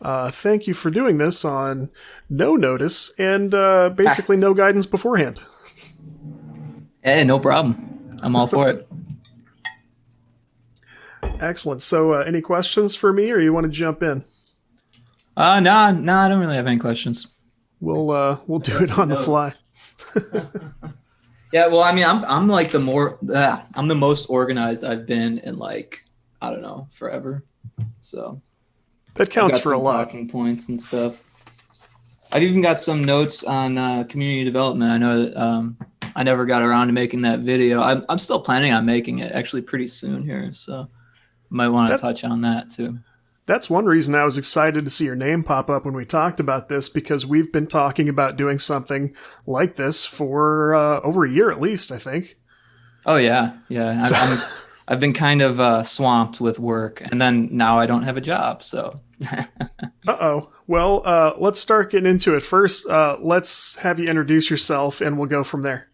Thank you for doing this on no notice and Ah, basically no guidance beforehand. hey, no problem. I'm all for it. Excellent. So, any questions for me, or you want to jump in? Nah, I don't really have any questions. We'll I do got it some on the fly. notes. Yeah, well, I mean, I'm like I'm the most organized I've been in like I don't know forever. So That I've counts got for a some lot. talking points and stuff. I've even got some notes on community development. I know that I never got around to making that video. I'm still planning on making it actually pretty soon here, so might want to That touch on that too. that's one reason I was excited to see your name pop up when we talked about this because we've been talking about doing something like this for over a year at least, I think. Oh yeah. So, I've been kind of swamped with work, and then now I don't have a job. So uh-oh. Well, let's start getting into it. First, let's have you introduce yourself and we'll go from there.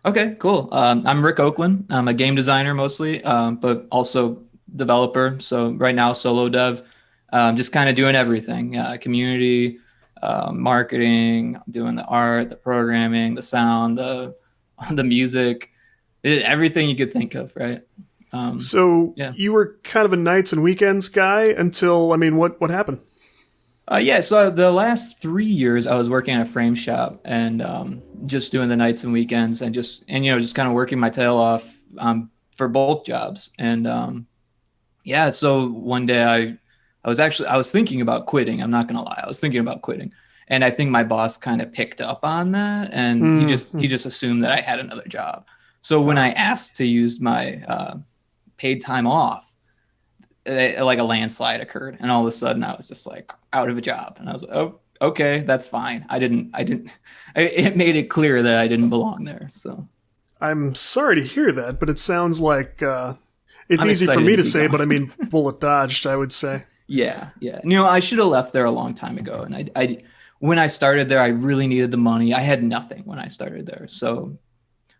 okay, cool. I'm Rik Oclon. I'm a game designer mostly, but also developer. So right now, solo dev, just kind of doing everything: community, marketing, doing the art, the programming, the sound, the music, everything you could think of. Right. Um, So yeah. you were kind of a nights and weekends guy until, I mean, what happened? Yeah, so the last 3 years I was working at a frame shop and just doing the nights and weekends and just kind of working my tail off for both jobs. And yeah, so one day I was thinking about quitting. I'm not gonna lie, I was thinking about quitting, and I think my boss kind of picked up on that, and Hmm. he just assumed that I had another job. So when I Ah, asked to use my paid time off, like a landslide occurred, and all of a sudden I was just like out of a job, and I was like, oh, okay, that's fine. I didn't. It made it clear that I didn't belong there, so I'm sorry to hear that, but it sounds like it's I'm easy for excited me to to be say, gone. but I mean, bullet dodged, I would say. Yeah. I should have left there a long time ago, and when I started there, I really needed the money. I had nothing when I started there, so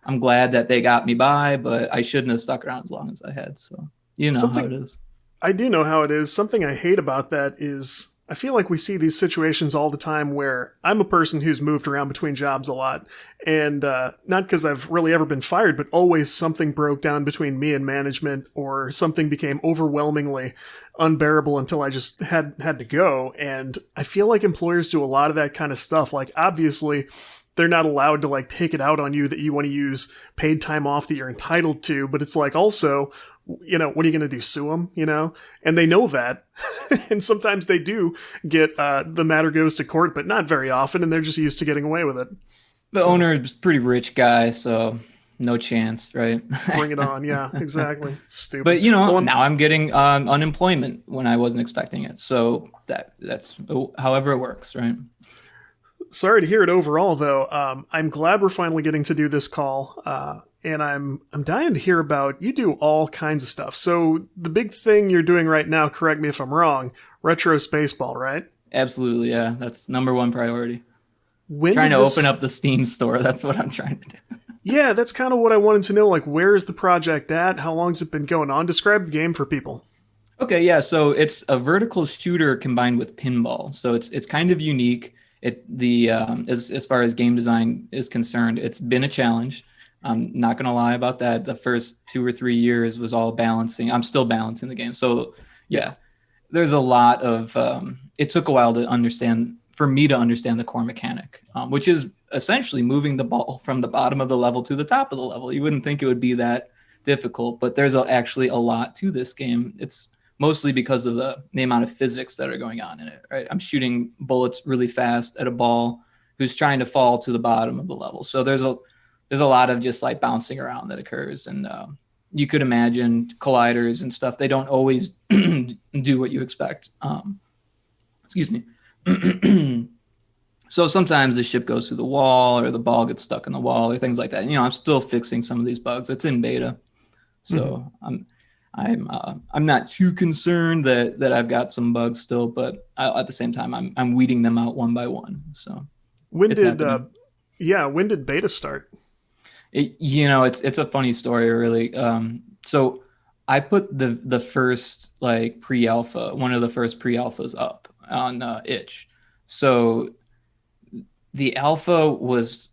I'm glad that they got me by, but I shouldn't have stuck around as long as I had. So you know how Something it is. I do know how it is. Something I hate about that is I feel like we see these situations all the time where I'm a person who's moved around between jobs a lot. And not because I've really ever been fired, but always something broke down between me and management or something became overwhelmingly unbearable until I just had to go. And I feel like employers do a lot of that kind of stuff. Like, obviously, they're not allowed to like take it out on you that you want to use paid time off that you're entitled to, but it's like also, what are you going to do? Sue them, And they know that. And sometimes they do get the matter goes to court, but not very often. And they're just used to getting away with it. The So owner is a pretty rich guy, so no chance, right? bring it on. Yeah, exactly. Stupid. But Well, now I'm getting unemployment when I wasn't expecting it. So that's however it works, right? sorry to hear it overall, though. I'm glad we're finally getting to do this call. And I'm dying to hear about you do all kinds of stuff. So the big thing you're doing right now, correct me if I'm wrong, retro Spaceball, right? Absolutely, yeah. That's number one priority. When Trying did to open this up the Steam store. That's what I'm trying to do. Yeah, that's kind of what I wanted to know. Like, where is the project at? How long's it been going on? Describe the game for people. Okay, yeah. So it's a vertical shooter combined with pinball. So it's kind of unique. As far as game design is concerned, it's been a challenge. I'm not gonna lie about that. The first 2 or 3 years was all balancing. I'm still balancing the game. So Yeah. yeah, there's a lot of. It took a while to understand for me to understand the core mechanic, which is essentially moving the ball from the bottom of the level to the top of the level. You wouldn't think it would be that difficult, but there's actually a lot to this game. It's mostly because of the amount of physics that are going on in it. Right, I'm shooting bullets really fast at a ball who's trying to fall to the bottom of the level. So there's a lot of just like bouncing around that occurs, and you could imagine colliders and stuff. They don't always do what you expect. Excuse me. So sometimes the ship goes through the wall, or the ball gets stuck in the wall, or things like that. I'm still fixing some of these bugs. It's in beta, Mhm. so I'm not too concerned that I've got some bugs still, but at the same time I'm weeding them out one by one. So When it's did, happening. yeah, when did beta start? It's a funny story, really. So I put the first like pre-alpha, one of the first pre-alphas up, on itch. So the alpha was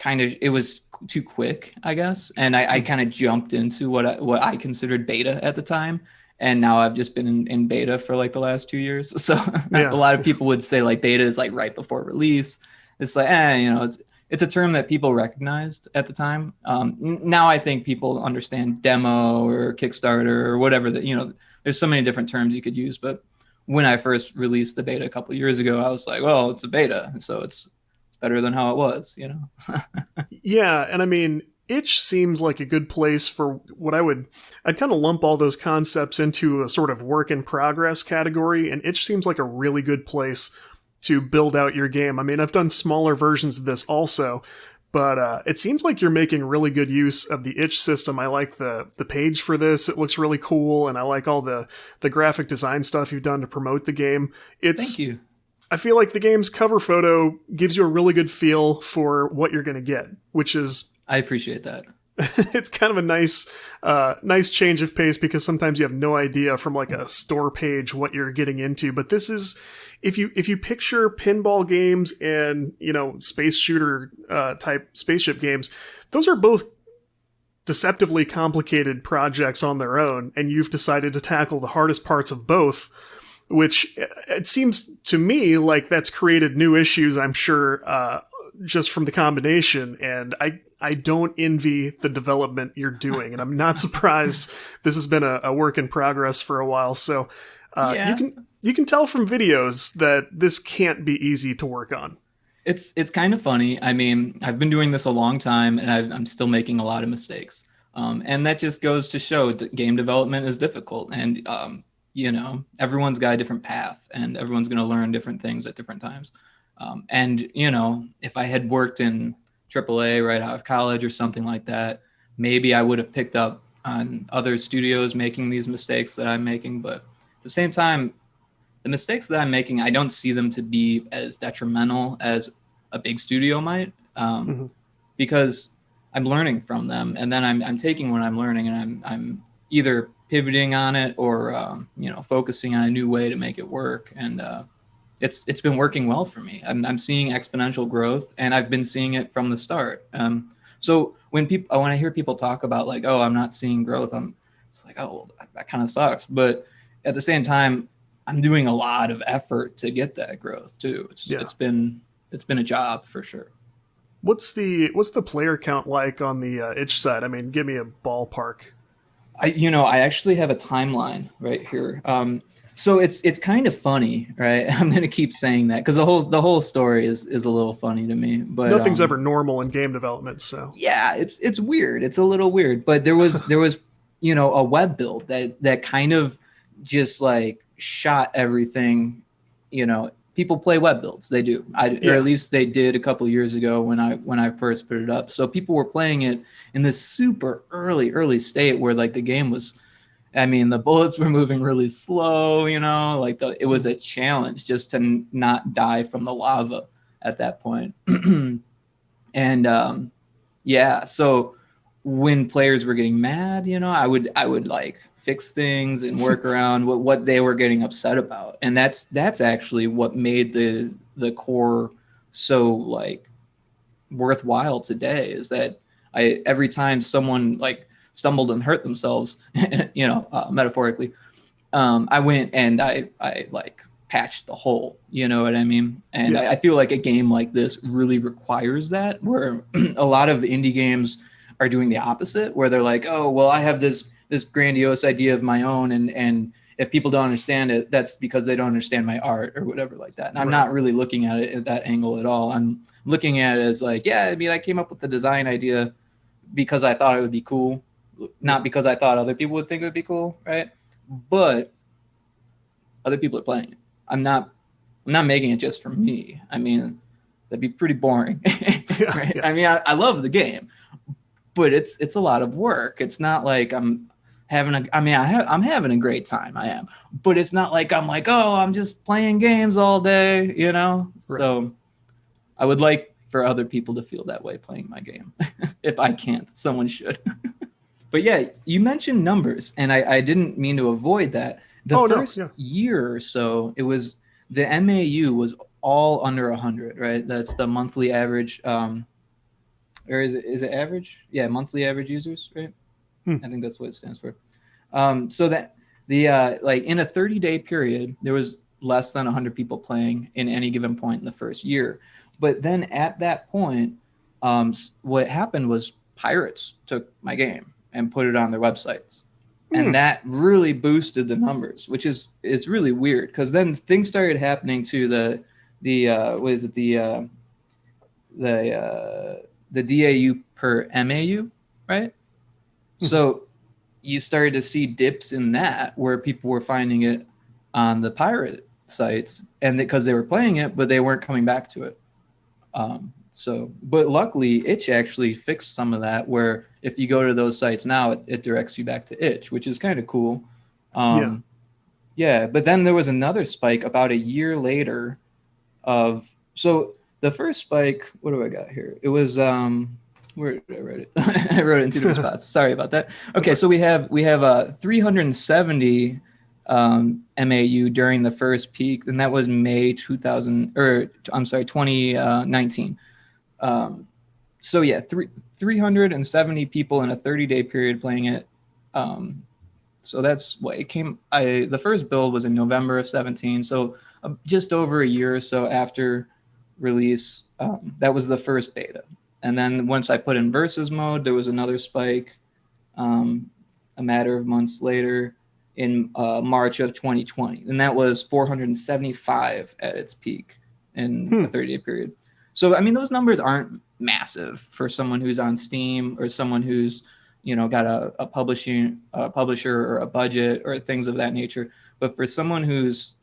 it was too quick, I guess. And I kind of jumped into what I considered beta at the time. And now I've just been in beta for like the last 2 years. So a lot of people would say like beta is like right before release. It's like, it's a term that people recognized at the time. Now I think people understand demo or Kickstarter or whatever there's so many different terms you could use. But when I first released the beta a couple of years ago, I was like, well, it's a beta. So it's better than how it was, Yeah. And I mean, itch seems like a good place for what I'd kind of lump all those concepts into a sort of work in progress category. And itch seems like a really good place to build out your game. I mean, I've done smaller versions of this also, but it seems like you're making really good use of the itch system. I like the page for this. It looks really cool. And I like all the graphic design stuff you've done to promote the game. Thank you. I feel like the game's cover photo gives you a really good feel for what you're going to get, which is... I appreciate that. It's kind of a nice change of pace, because sometimes you have no idea from like a store page what you're getting into. But this is, if you picture pinball games and, space shooter type spaceship games, those are both deceptively complicated projects on their own, and you've decided to tackle the hardest parts of both, which it seems to me like that's created new issues, I'm sure, just from the combination. And I don't envy the development you're doing, and I'm not surprised. This has been a work in progress for a while. So you can tell from videos that this can't be easy to work on. It's kind of funny. I mean, I've been doing this a long time, and I'm still making a lot of mistakes. And that just goes to show that game development is difficult. And everyone's got a different path, and everyone's going to learn different things at different times. And if I had worked in AAA right out of college or something like that, maybe I would have picked up on other studios making these mistakes that I'm making. But at the same time, the mistakes that I'm making, I don't see them to be as detrimental as a big studio might, because I'm learning from them, and then I'm taking what I'm learning, and I'm either pivoting on it or focusing on a new way to make it work. And it's been working well for me. I'm seeing exponential growth, and I've been seeing it from the start. So when I hear people talk about like, oh, I'm not seeing growth, it's like, oh, that kind of sucks. But at the same time, I'm doing a lot of effort to get that growth too. It's been a job for sure. What's the player count like on the itch side? I mean, give me a ballpark. I actually have a timeline right here. So it's kind of funny, right? I'm going to keep saying that because the whole story is a little funny to me. But nothing's ever normal in game development, so yeah, it's weird. It's a little weird. But there was a web build that kind of just like shot everything. People play web builds. They do, or at least they did a couple years ago when I first put it up. So people were playing it in this super early state where like the game was. I mean, the bullets were moving really slow, it was a challenge just to not die from the lava at that point. And so when players were getting mad, I would like fix things and work around what they were getting upset about. And that's actually what made the core so like worthwhile today, is that every time someone like stumbled and hurt themselves, metaphorically, I went and I like patched the hole, you know what I mean? And I feel like a game like this really requires that, where a lot of indie games are doing the opposite, where they're like, oh, well, I have this grandiose idea of my own, and if people don't understand it, that's because they don't understand my art or whatever like that. And I'm not really looking at it at that angle at all. I'm looking at it as like, I came up with the design idea because I thought it would be cool, not because I thought other people would think it would be cool, right? But other people are playing it. I'm not making it just for me. I mean, that'd be pretty boring. Right? I mean, I love the game, but it's a lot of work. It's not like I'm having I'm having a great time. I am, but it's not like I'm like, oh, I'm just playing games all day, Right. So I would like for other people to feel that way playing my game. If I can't, someone should. But yeah, you mentioned numbers, and I didn't mean to avoid that. The first year or so, it was the MAU was all under 100, right? That's the monthly average, or is it average? Yeah, monthly average users, right? I think that's what it stands for. So that the like in a 30-day period, there was less than 100 people playing in any given point in the first year. But then at that point, what happened was pirates took my game and put it on their websites. And that really boosted the numbers, which is it's really weird because then things started happening to the what is it the DAU per MAU, right? So you started to see dips in that where people were finding it on the pirate sites and because they were playing it, but they weren't coming back to it. But luckily Itch actually fixed some of that where if you go to those sites now, it directs you back to Itch, which is kind of cool. Yeah. But then there was another spike about a year later so the first spike, what do I got here? It was, where did I write it? I wrote it in two different spots. Sorry about that. Okay. So we have 370 MAU during the first peak, and that was May 2019. So yeah, 370 people in a 30-day period playing it. So that's what it came. The first build was in November of 17, so just over a year or so after release. That was the first beta, and then once I put in versus mode, there was another spike. A matter of months later, in March of 2020, and that was 475 at its peak in a 30-day period. So I mean, those numbers aren't massive for someone who's on Steam or someone who's got a publisher or a budget or things of that nature. But for someone who's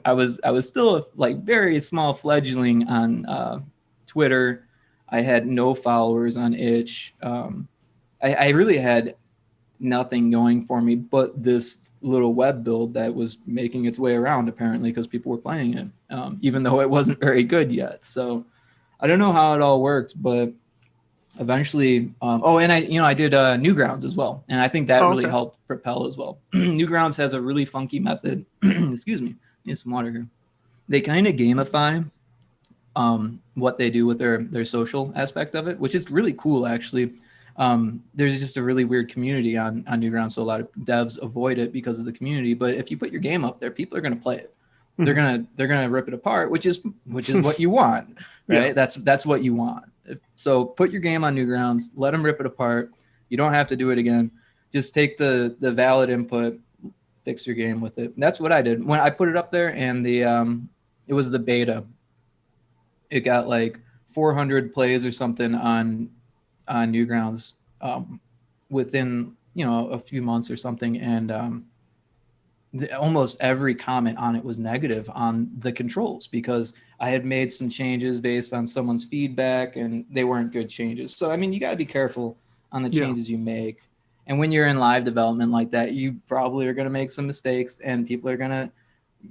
I was still like very small fledgling on Twitter. I had no followers on Itch. I really had nothing going for me but this little web build that was making its way around apparently because people were playing it, even though it wasn't very good yet. So I don't know how it all worked, but eventually, and I did Newgrounds as well, and I think that really helped propel as well. Newgrounds has a really funky method. Excuse me, I need some water here. They kind of gamify what they do with their social aspect of it, which is really cool actually. There's just a really weird community on Newgrounds, so a lot of devs avoid it because of the community. But if you put your game up there, people are going to play it. They're gonna rip it apart, which is what you want, right? Yeah. That's what you want. So put your game on Newgrounds, let them rip it apart. You don't have to do it again. Just take the valid input, fix your game with it. And that's what I did when I put it up there, and it was the beta. It got like 400 plays or something on Newgrounds within a few months or something, and almost every comment on it was negative on the controls because I had made some changes based on someone's feedback and they weren't good changes. So I mean, you got to be careful on the changes you make, and when you're in live development like that, you probably are going to make some mistakes and people are going to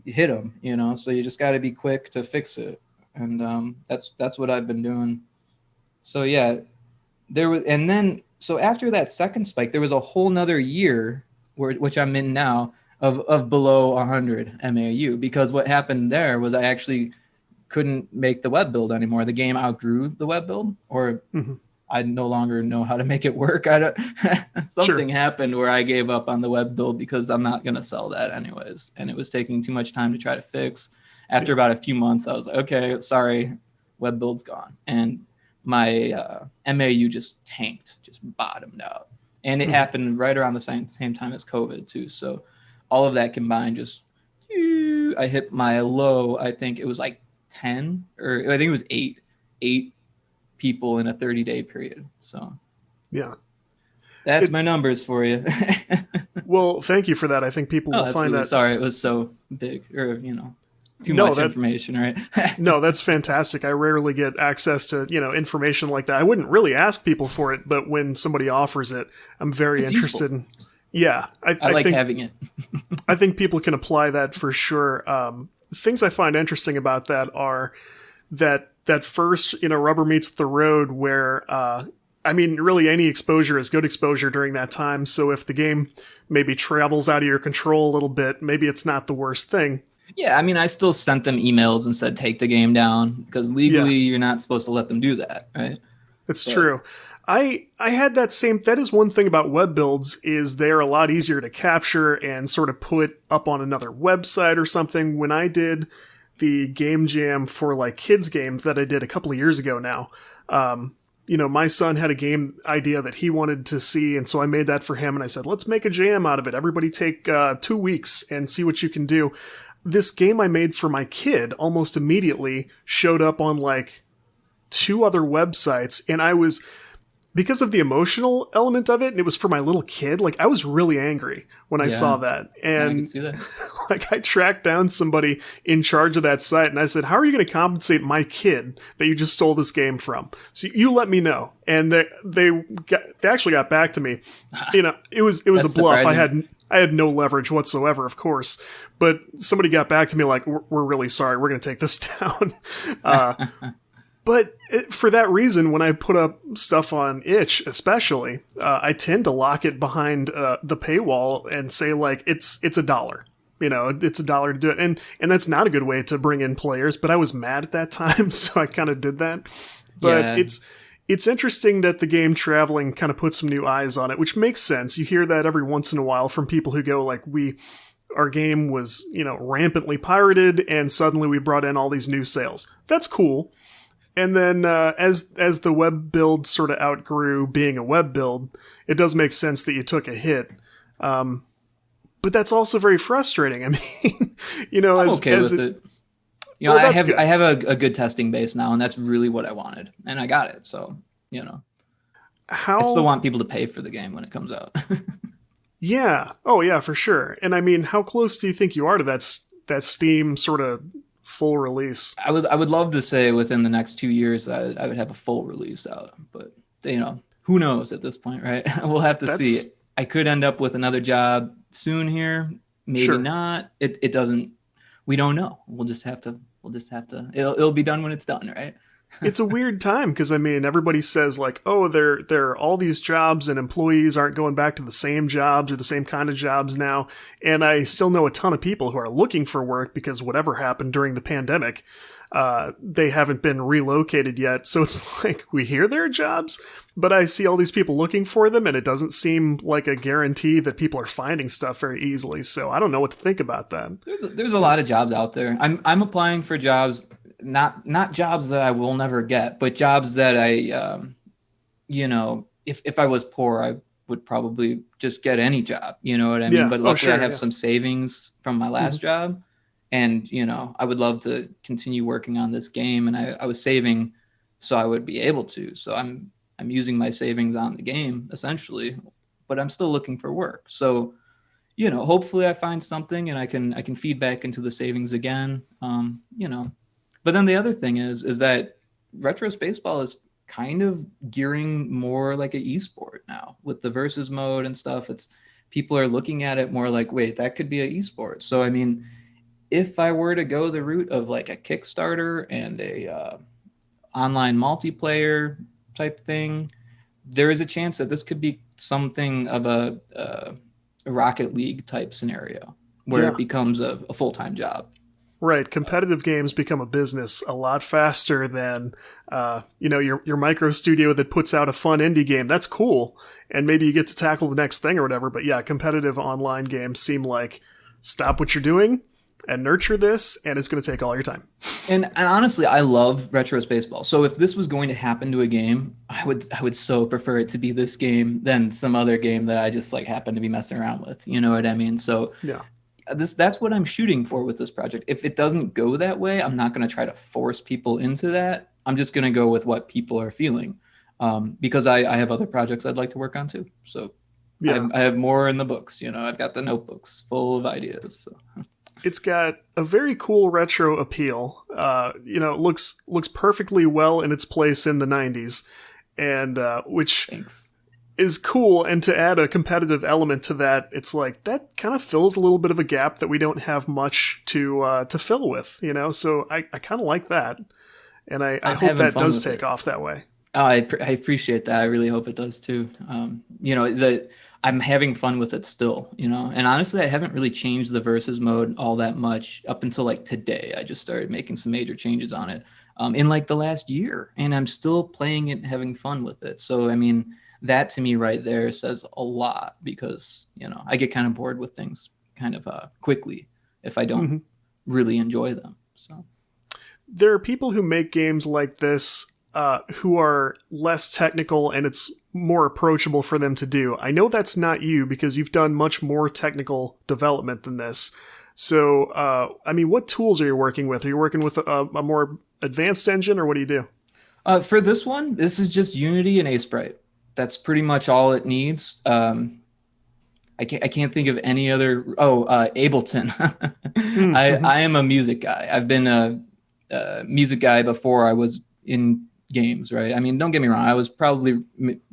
hit them, so you just got to be quick to fix it. And that's what I've been doing. So yeah, so after that second spike, there was a whole nother year which I'm in now of below 100 MAU, because what happened there was I actually couldn't make the web build anymore. The game outgrew the web build, or I no longer know how to make it work. Something happened where I gave up on the web build because I'm not going to sell that anyways. And it was taking too much time to try to fix. After about a few months, I was like, okay, sorry, web build's gone. And my MAU just tanked, just bottomed out. And it happened right around the same time as COVID too. So all of that combined, I hit my low. I think it was like 10, or I think it was eight people in a 30-day period. So yeah, that's my numbers for you. Well, thank you for that. I think people will find that. Sorry, it was so big, or too much information, right? No, that's fantastic. I rarely get access to information like that. I wouldn't really ask people for it, but when somebody offers it, I'm very interested in. Yeah, I like think, having it. I think people can apply that for sure. Things I find interesting about that are that first, rubber meets the road where, really any exposure is good exposure during that time. So if the game maybe travels out of your control a little bit, maybe it's not the worst thing. Yeah, I mean, I still sent them emails and said take the game down because legally Yeah, you're not supposed to let them do that, right? it's But true. I had that same. That is one thing about web builds is they're a lot easier to capture and sort of put up on another website or something. When I did the game jam for like kids games that I did a couple of years ago now, my son had a game idea that he wanted to see, and so I made that for him. And I said, let's make a jam out of it. Everybody take 2 weeks and see what you can do. This game I made for my kid almost immediately showed up on like 2 other websites, and I was, because of the emotional element of it, and it was for my little kid, like I was really angry when I saw yeah, that. I can And see that. like I tracked down somebody in charge of that site and I said, how are you going to compensate my kid that you just stole this game from? So you let me know. And they actually got back to me. It was That's a bluff. surprising. I had no leverage whatsoever, of course, but somebody got back to me like, we're really sorry. We're going to take this down. But for that reason, when I put up stuff on itch, especially, I tend to lock it behind the paywall and say like it's $1. It's $1 to do it, and that's not a good way to bring in players. But I was mad at that time, so I kind of did that. But Yeah, it's interesting that the game traveling kind of put some new eyes on it, which makes sense. You hear that every once in a while from people who go like, our game was rampantly pirated, and suddenly we brought in all these new sales. That's cool. And then as the web build sort of outgrew being a web build, it does make sense that you took a hit. But that's also very frustrating. I mean, I'm as okay with it. well, that's I good. have a good testing base now, and that's really what I wanted, and I got it. So I still How? want people to pay for the game when it comes out. Yeah. Oh, yeah, for sure. And I mean, how close do you think you are to that Steam sort of full release? I would love to say within the next 2 years that I would have a full release out, but who knows at this point, right? We'll have to see. That's I could end up with another job soon here, maybe sure. not. It doesn't. We don't know. We'll just have to. It'll be done when it's done, right? It's a weird time because I mean everybody says like, oh, there are all these jobs and employees aren't going back to the same jobs or the same kind of jobs now, and I still know a ton of people who are looking for work because whatever happened during the pandemic, they haven't been relocated yet. So it's like we hear there are jobs, but I see all these people looking for them, and it doesn't seem like a guarantee that people are finding stuff very easily. So I don't know what to think about that. There's a lot of jobs out there. I'm applying for jobs, not jobs that I will never get, but jobs that if I was poor, I would probably just get any job. You know what I mean? Yeah. But Oh, luckily, I sure. have Yeah. some savings from my last Mhm. job, and I would love to continue working on this game, and I was saving so I would be able to. So I'm using my savings on the game essentially, but I'm still looking for work. So hopefully I find something and I can feed back into the savings again. But then the other thing is that retro Spaceball is kind of gearing more like an esport now with the versus mode and stuff. It's people are looking at it more like, wait, that could be an esport. So I mean, if I were to go the route of like a Kickstarter and a online multiplayer type thing, there is a chance that this could be something of a Rocket League type scenario where it Yeah. becomes a full-time job. Right, competitive games become a business a lot faster than, your micro studio that puts out a fun indie game. That's cool, and maybe you get to tackle the next thing or whatever. But yeah, competitive online games seem like stop what you're doing and nurture this, and it's going to take all your time. And honestly, I love retro Spaceball. So if this was going to happen to a game, I would so prefer it to be this game than some other game that I just like happen to be messing around with. You know what I mean? So Yeah, that's what I'm shooting for with this project. If it doesn't go that way, I'm not going to try to force people into that. I'm just going to go with what people are feeling, because I have other projects I'd like to work on too. So yeah. I have more in the books. I've got the notebooks full of ideas. So It's got a very cool retro appeal. It looks perfectly well in its place in the '90s, and which thanks. is cool. And to add a competitive element to that, it's like that kind of fills a little bit of a gap that we don't have much to fill with. So I kind of like that, and I I'm hope having that fun does with take it. off that way. I appreciate that. I really hope it does too. I'm having fun with it still, you know. And honestly, I haven't really changed the versus mode all that much up until like today. I just started making some major changes on it in like the last year, and I'm still playing it and having fun with it. So I mean, that to me right there says a lot, because you know I get kind of bored with things kind of quickly if I don't really enjoy them. So there are people who make games like this who are less technical, and it's more approachable for them to do. I know that's not you, because you've done much more technical development than this. So, I mean, what tools are you working with? Are you working with a more advanced engine, or what do you do? for this one, this is just Unity and Sprite. That's pretty much all it needs. I can't think of any other. Oh, Ableton. I am a music guy. I've been a music guy before I was in games, right? I mean, don't get me wrong. I was probably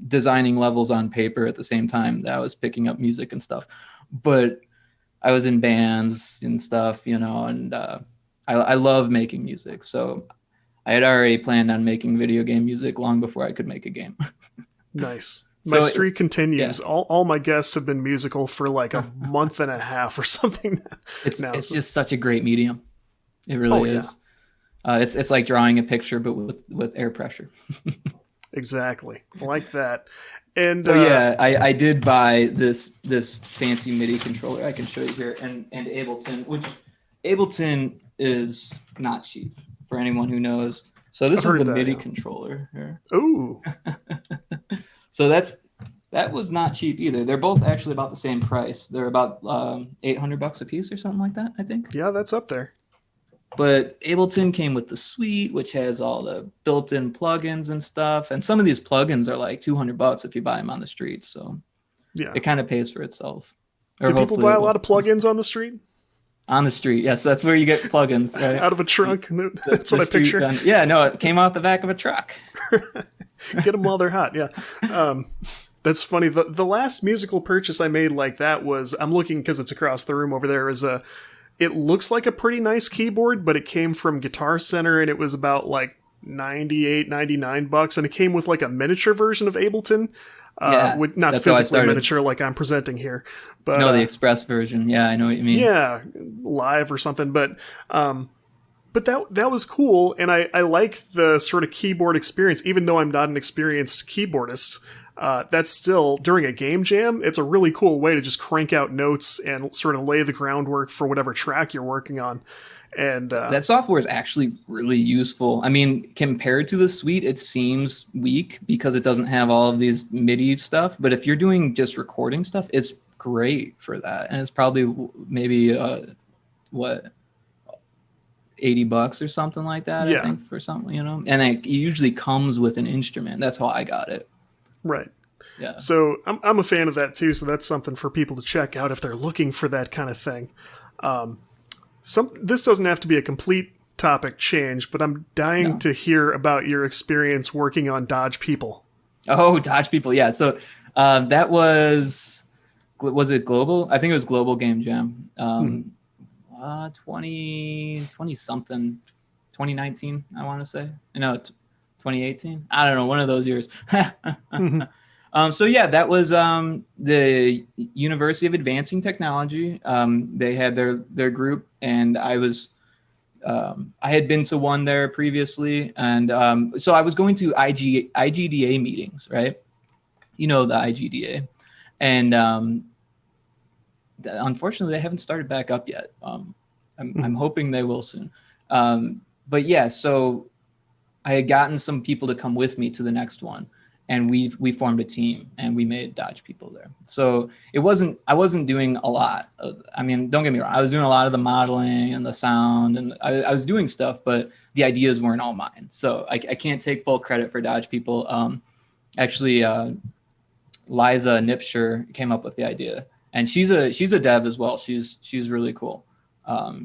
designing levels on paper at the same time that I was picking up music and stuff. But I was in bands and stuff, you know, and I love making music. So I had already planned on making video game music long before I could make a game. Nice. My So streak continues. yeah. All my guests have been musical for like a month and a half or something now. It's So, just such a great medium. It really yeah, is. It's like drawing a picture, but with air pressure. exactly. Like that. And So yeah, I did buy this fancy MIDI controller. I can show you here, and Ableton, which Ableton is not cheap for anyone who knows. So this is the MIDI controller here. Ooh. So that was not cheap either. They're both actually about the same price. They're about $800 a piece or something like that, I think. Yeah, that's up there. But Ableton came with the suite, which has all the built-in plugins and stuff. And some of these plugins are like $200 if you buy them on the street. So yeah, it kind of pays for itself. Do people buy a lot of plugins on the street? On the street, yes. That's where you get plugins. Right? Out of a trunk. That's what I picture. Yeah, no, it came out the back of a truck. Get them while they're hot, yeah. That's funny. The last musical purchase I made like that was, I'm looking because it's across the room over there, is it looks like a pretty nice keyboard, but it came from Guitar Center, and it was about like $99, and it came with like a miniature version of Ableton. With not physically miniature like I'm presenting here, but no, the express version. Yeah, I know what you mean. Yeah, live or something, but that was cool, and I like the sort of keyboard experience, even though I'm not an experienced keyboardist. That's still, during a game jam, it's a really cool way to just crank out notes and sort of lay the groundwork for whatever track you're working on. And that software is actually really useful. I mean, compared to the suite, it seems weak because it doesn't have all of these MIDI stuff. But if you're doing just recording stuff, it's great for that. And it's probably maybe $80 or something like that. Yeah. I think for something, you know. And it usually comes with an instrument. That's how I got it. Right. Yeah. So I'm a fan of that too. So that's something for people to check out if they're looking for that kind of thing. This doesn't have to be a complete topic change, but I'm dying to hear about your experience working on Dodge People. Oh, Dodge People. Yeah. So that was it Global? I think it was Global Game Jam. 20 something, 2019, I want to say. No, 2018. I don't know, one of those years. So yeah, that was the University of Advancing Technology. They had their group, and I had been to one there previously, and so I was going to IGDA meetings, right? You know, the IGDA, and unfortunately, they haven't started back up yet. I'm hoping they will soon. But yeah, so I had gotten some people to come with me to the next one, and we formed a team, and we made Dodge People there. So I wasn't doing a lot. I mean, don't get me wrong, I was doing a lot of the modeling and the sound, and I was doing stuff, but the ideas weren't all mine. So I can't take full credit for Dodge People. Actually, Liza Nipsher came up with the idea, and she's a dev as well. She's really cool.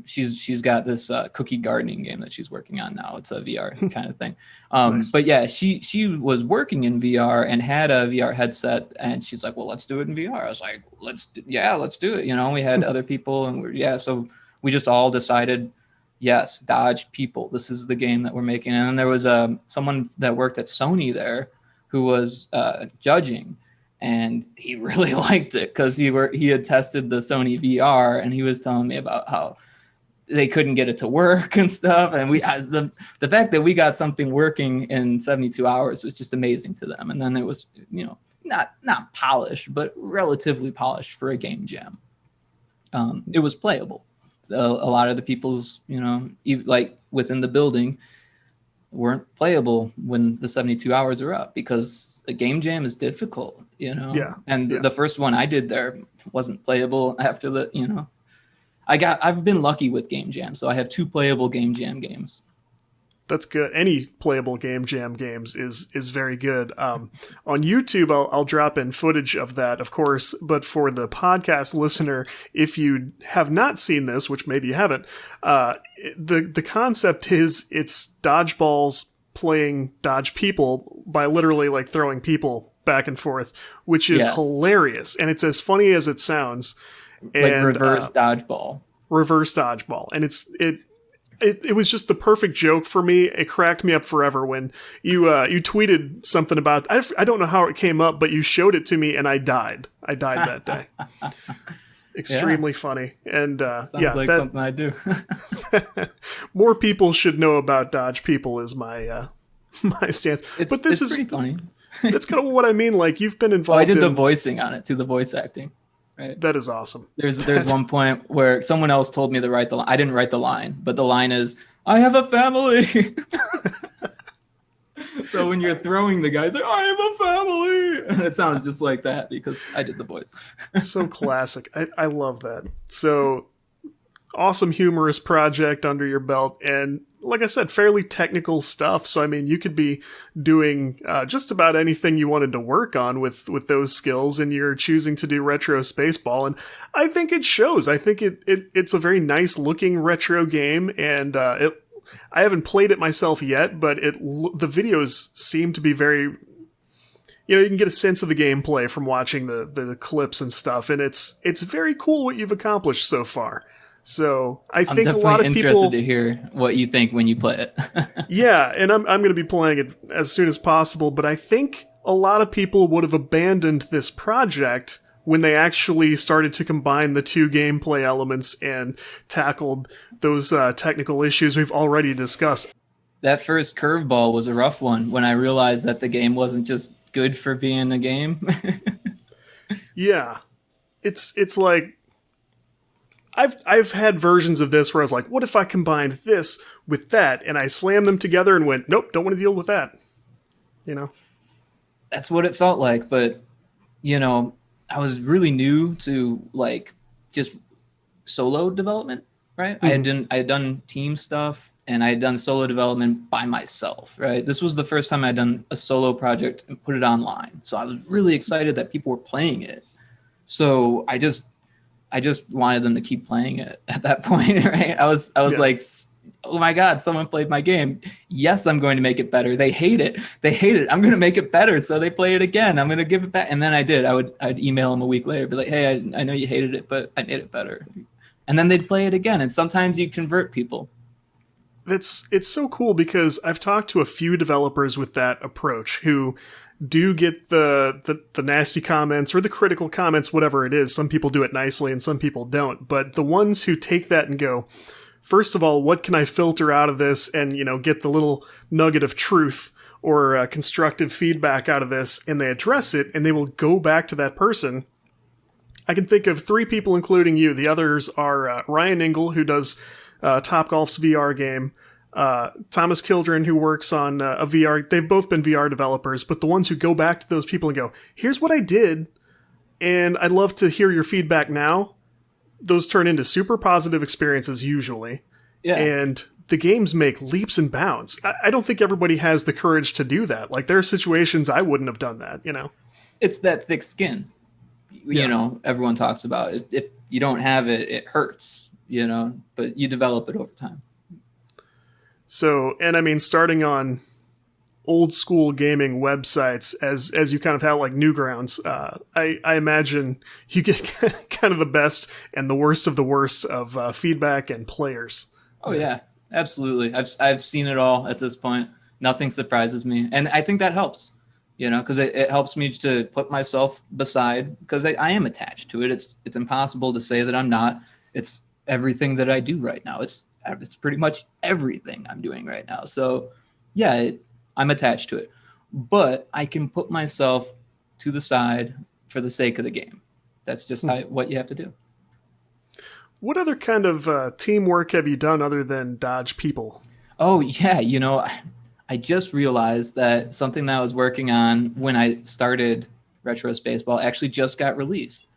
She's got this cookie gardening game that she's working on now. It's a VR kind of thing. Nice. But yeah, she was working in VR and had a VR headset, and she's like, well, let's do it in VR. I was like, let's do it. You know, we had other people, and so we just all decided, yes, Dodge People. This is the game that we're making. And then there was someone that worked at Sony there who was judging. and he really liked it because he had tested the Sony VR, and he was telling me about how they couldn't get it to work and stuff. And the fact that we got something working in 72 hours was just amazing to them. And then it was, not polished, but relatively polished for a game jam. It was playable. So a lot of the people's, like within the building weren't playable when the 72 hours are up, because a game jam is difficult, Yeah. And the first one I did there wasn't playable after I've been lucky with game jam. So I have 2 playable game jam games. That's good. Any playable game jam games is very good. On YouTube, I'll drop in footage of that, of course. But for the podcast listener, if you have not seen this, which maybe you haven't, the concept is it's dodgeballs playing dodge people by literally like throwing people back and forth, which is hilarious, and it's as funny as it sounds. Like reverse dodgeball. Reverse dodgeball, and it was just the perfect joke for me. It cracked me up forever when you tweeted something about, I don't know how it came up, but you showed it to me and I died that day. Extremely funny. And sounds like something I do. More people should know about dodge people is my my stance. But this is pretty funny. That's kind of what I mean. Like, you've been involved. I did the voicing on it too, the voice acting. Right. That is awesome. There's one point where someone else told me to write the line. I didn't write the line, but the line is, "I have a family." So when you're throwing the guys, like, "I have a family," and it sounds just like that because I did the voice. So classic. I love that. So awesome, humorous project under your belt, and like I said, fairly technical stuff. So I mean, you could be doing just about anything you wanted to work on with those skills, and you're choosing to do retro Spaceball, and I think it shows. I think it's a very nice looking retro game, and I haven't played it myself yet, but the videos seem to be very, you can get a sense of the gameplay from watching the clips and stuff, and it's very cool what you've accomplished so far. So I think a lot of people... I'm interested to hear what you think when you play it. Yeah, and I'm going to be playing it as soon as possible, but I think a lot of people would have abandoned this project when they actually started to combine the 2 gameplay elements and tackled those technical issues we've already discussed. That first curveball was a rough one when I realized that the game wasn't just good for being a game. Yeah. It's like... I've had versions of this where I was like, what if I combined this with that? And I slammed them together and went, nope, don't want to deal with that. That's what it felt like. But, I was really new to like just solo development, right? Mm-hmm. I had done team stuff, and I had done solo development by myself, right? This was the first time I'd done a solo project and put it online. So I was really excited that people were playing it. So I just wanted them to keep playing it at that point, right? I was like, oh my God, someone played my game. Yes, I'm going to make it better. They hate it. I'm going to make it better. So they play it again. I'm going to give it back. And then I did. I'd email them a week later, be like, hey, I know you hated it, but I made it better. And then they'd play it again. And sometimes you convert people. It's so cool because I've talked to a few developers with that approach who do get the nasty comments or the critical comments, whatever it is. Some people do it nicely and some people don't. But the ones who take that and go, first of all, what can I filter out of this and, get the little nugget of truth or constructive feedback out of this, and they address it, and they will go back to that person. I can think of 3 people, including you. The others are Ryan Engel, who does Topgolf's VR game, Thomas Kildren, who works on a VR. They've both been VR developers, but the ones who go back to those people and go, here's what I did, and I'd love to hear your feedback now. Those turn into super positive experiences usually. Yeah. And the games make leaps and bounds. I don't think everybody has the courage to do that. Like, there are situations I wouldn't have done that, It's that thick skin, everyone talks about. If you don't have it, it hurts, but you develop it over time. So, and I mean, starting on old school gaming websites as you kind of have like Newgrounds, I imagine you get kind of the best and the worst of feedback and players. Oh yeah, absolutely. I've seen it all at this point. Nothing surprises me, and I think that helps. you know, because it helps me to put myself beside, because I am attached to it. It's impossible to say that I'm not. It's everything that I do right now. It's pretty much everything I'm doing right now. So yeah, I'm attached to it, but I can put myself to the side for the sake of the game. That's just what you have to do. What other kind of teamwork have you done other than dodge people? Oh yeah, you know, I just realized that something that I was working on when I started Retro Spaceball actually just got released.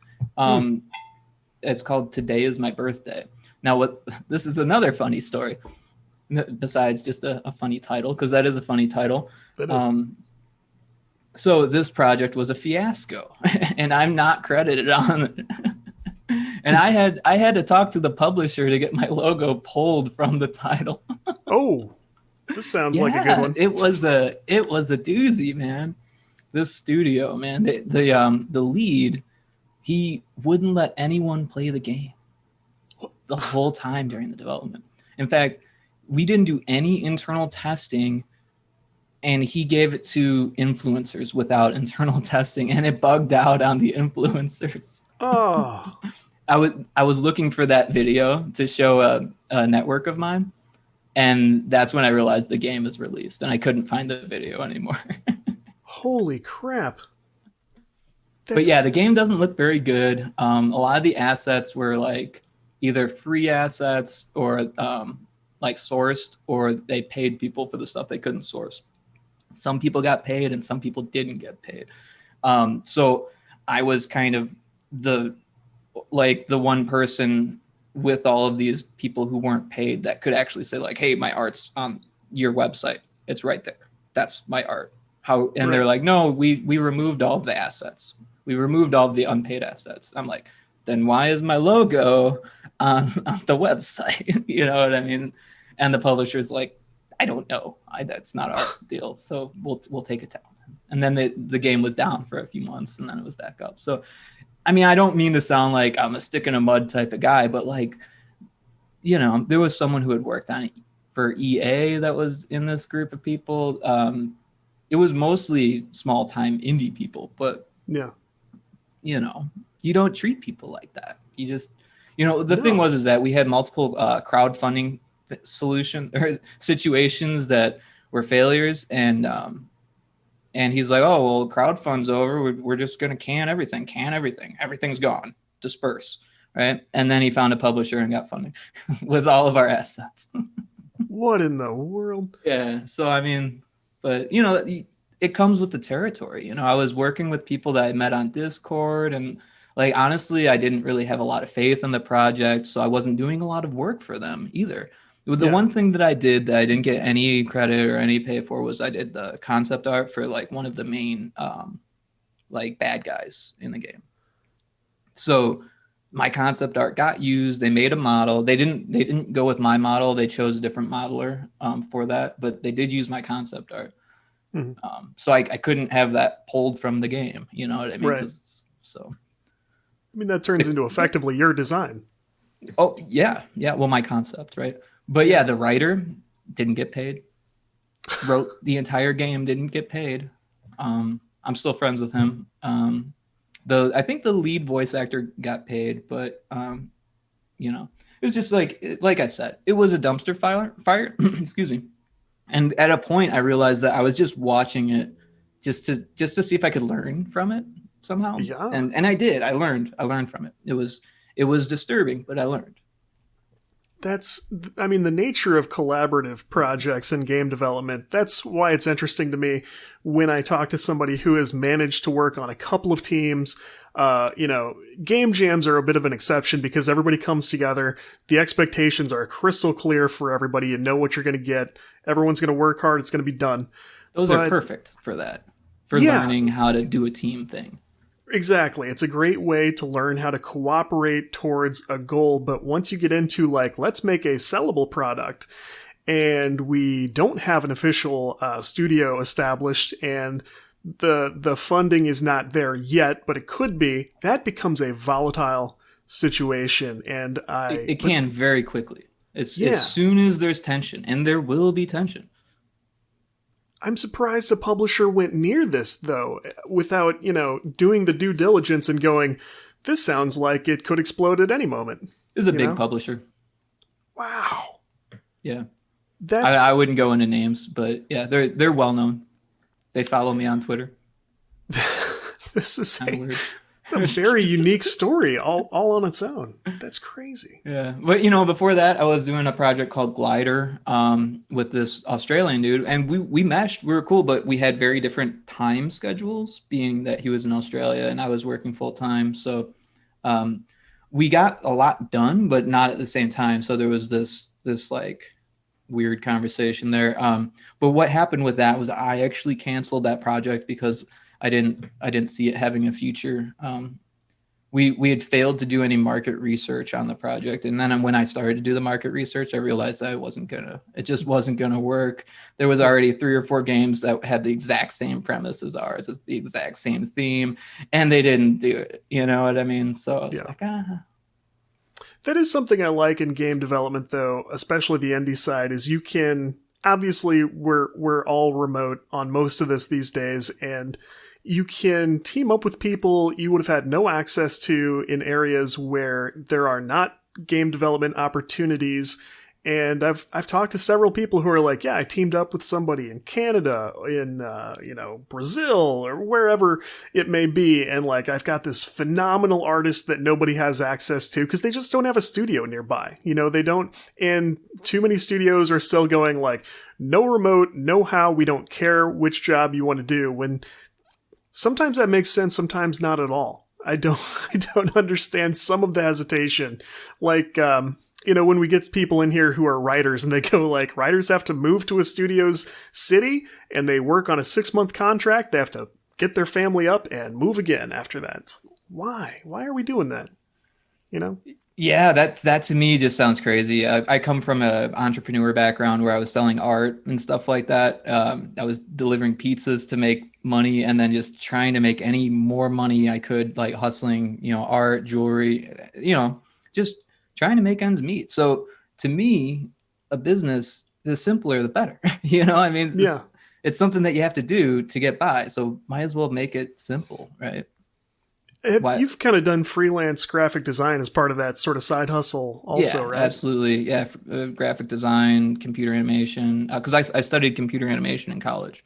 It's called Today Is My Birthday. Now, this is another funny story, besides just a funny title, because that is a funny title. That is. So this project was a fiasco, and I'm not credited on it. And I had to talk to the publisher to get my logo pulled from the title. Oh, this sounds like a good one. It was a doozy, man. This studio, man, the lead, he wouldn't let anyone play the game the whole time during the development. In fact, we didn't do any internal testing, and he gave it to influencers without internal testing, and it bugged out on the influencers. Oh. I was looking for that video to show a network of mine, and that's when I realized the game is released, and I couldn't find the video anymore. Holy crap. But yeah, the game doesn't look very good. A lot of the assets were like either free assets or like sourced, or they paid people for the stuff they couldn't source. Some people got paid and some people didn't get paid. So I was kind of the one person with all of these people who weren't paid that could actually say like, hey, my art's on your website. It's right there. That's my art. And right. They're like, no, we removed all of the assets. We removed all of the unpaid assets. I'm like, then why is my logo on the website? You know what I mean? And the publisher's like, I don't know. That's not our deal. So we'll take it down. And then the game was down for a few months, and then it was back up. So, I mean, I don't mean to sound like I'm a stick in a mud type of guy, but like, you know, there was someone who had worked on it for EA that was in this group of people. It was mostly small time indie people, but yeah, you know, you don't treat people like that. You just, you know, the thing was that we had multiple crowdfunding solution or situations that were failures, and he's like, oh well, crowdfund's over, we're just gonna can everything, everything's gone, disperse, right? And then he found a publisher and got funding with all of our assets. What in the world? Yeah, so I mean, but you know, it comes with the territory. You know, I was working with people that I met on Discord, and like honestly, I didn't really have a lot of faith in the project, so I wasn't doing a lot of work for them either. The one thing that I did that I didn't get any credit or any pay for was I did the concept art for like one of the main like bad guys in the game. So my concept art got used. They made a model. They didn't go with my model. They chose a different modeler for that, but they did use my concept art. Mm-hmm. So I couldn't have that pulled from the game. You know what I mean? Right. So I mean, that turns into effectively your design. Oh yeah. Well, my concept, right? But yeah, the writer didn't get paid. Wrote the entire game, didn't get paid. I'm still friends with him. I think the lead voice actor got paid, but you know, it was just like I said, it was a dumpster fire. Excuse me. And at a point, I realized that I was just watching it just to see if I could learn from it somehow. Yeah. And I did. I learned from it. It was disturbing, but I learned. I mean, the nature of collaborative projects in game development, that's why it's interesting to me when I talk to somebody who has managed to work on a couple of teams. You know, game jams are a bit of an exception because everybody comes together. The expectations are crystal clear for everybody. You know what you're going to get. Everyone's going to work hard. It's going to be done. Those are perfect for that, for learning how to do a team thing. Exactly. It's a great way to learn how to cooperate towards a goal. But once you get into like, let's make a sellable product, and we don't have an official studio established, and the funding is not there yet, but it could be, that becomes a volatile situation. And it can very quickly. As soon as there's tension, and there will be tension. I'm surprised a publisher went near this, though, without, doing the due diligence and going, this sounds like it could explode at any moment. It's a big publisher. Wow. Yeah. I wouldn't go into names, but yeah, they're well known. They follow me on Twitter. This is a very unique story all on its own. That's crazy. Yeah. But, before that, I was doing a project called Glider with this Australian dude. And we meshed. We were cool, but we had very different time schedules, being that he was in Australia and I was working full time. So we got a lot done, but not at the same time. So there was this like weird conversation there. But what happened with that was I actually canceled that project because I didn't see it having a future. We had failed to do any market research on the project. And then when I started to do the market research, I realized that it just wasn't going to work. There was already 3 or 4 games that had the exact same premise as ours, as the exact same theme, and they didn't do it. You know what I mean? So I was like, That is something I like in game development, though, especially the indie side, is you can, obviously we're all remote on most of this these days, and you can team up with people you would have had no access to in areas where there are not game development opportunities. And I've talked to several people who are like, yeah, I teamed up with somebody in Canada, in Brazil, or wherever it may be, and like I've got this phenomenal artist that nobody has access to because they just don't have a studio nearby. They don't, and too many studios are still going like, no remote, no how, we don't care which job you want to do. When sometimes that makes sense, sometimes not at all. I don't understand some of the hesitation, like. When we get people in here who are writers and they go like, writers have to move to a studio's city and they work on a 6-month contract. They have to get their family up and move again after that. It's like, why? Why are we doing that? Yeah, that to me just sounds crazy. I come from an entrepreneur background where I was selling art and stuff like that. I was delivering pizzas to make money and then just trying to make any more money I could, like hustling, art, jewelry, just trying to make ends meet. So to me, a business, the simpler, the better. It's something that you have to do to get by. So might as well make it simple, right? You've kind of done freelance graphic design as part of that sort of side hustle also, right? Absolutely. Yeah. Graphic design, computer animation. Because I studied computer animation in college,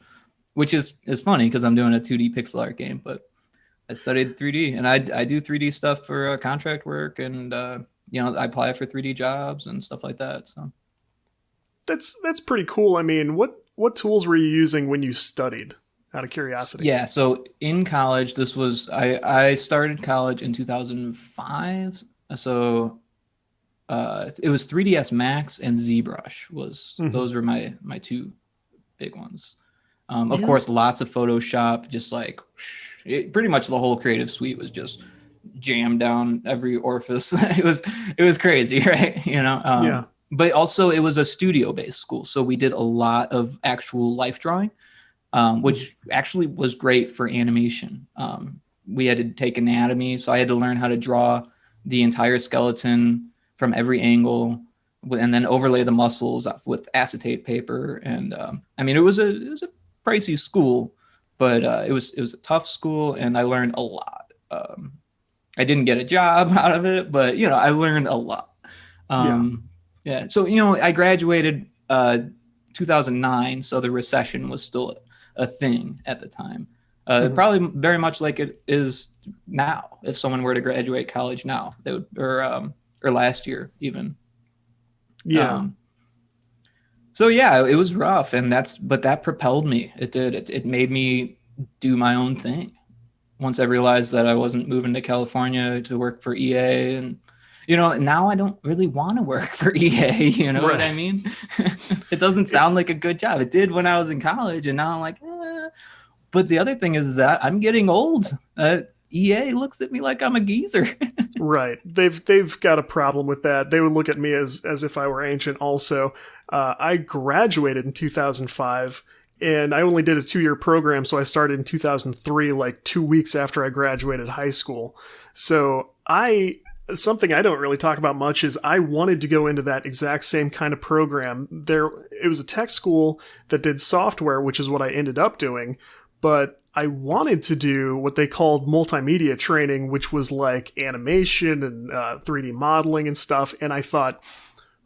which is funny because I'm doing a 2D pixel art game, but I studied 3D and I do 3D stuff for contract work and, I apply for 3D jobs and stuff like that. So that's pretty cool. I mean, what tools were you using when you studied, out of curiosity? Yeah. So in college, I started college in 2005. So it was 3ds Max and ZBrush those were my 2 big ones. Of course, lots of Photoshop, just like pretty much the whole creative suite was just jammed down every orifice. It was crazy, right? But also it was a studio based school, so we did a lot of actual life drawing, which actually was great for animation. We had to take anatomy, so I had to learn how to draw the entire skeleton from every angle and then overlay the muscles with acetate paper. And it was a pricey school, but it was a tough school and I learned a lot. I didn't get a job out of it, but I learned a lot. So I graduated 2009, so the recession was still a thing at the time. Probably very much like it is now. If someone were to graduate college now, they would, or last year even. So it was rough, but that propelled me. It did. It made me do my own thing. Once I realized that I wasn't moving to California to work for EA, and now I don't really want to work for EA. You know what I mean? It doesn't sound like a good job. It did when I was in college, and now I'm like, But the other thing is that I'm getting old. EA looks at me like I'm a geezer. Right. They've got a problem with that. They would look at me as if I were ancient also. I graduated in 2005. And I only did a 2-year program, so I started in 2003, like 2 weeks after I graduated high school. So I something I don't really talk about much is I wanted to go into that exact same kind of program. It was a tech school that did software, which is what I ended up doing, but I wanted to do what they called multimedia training, which was like animation and 3D modeling and stuff. And I thought,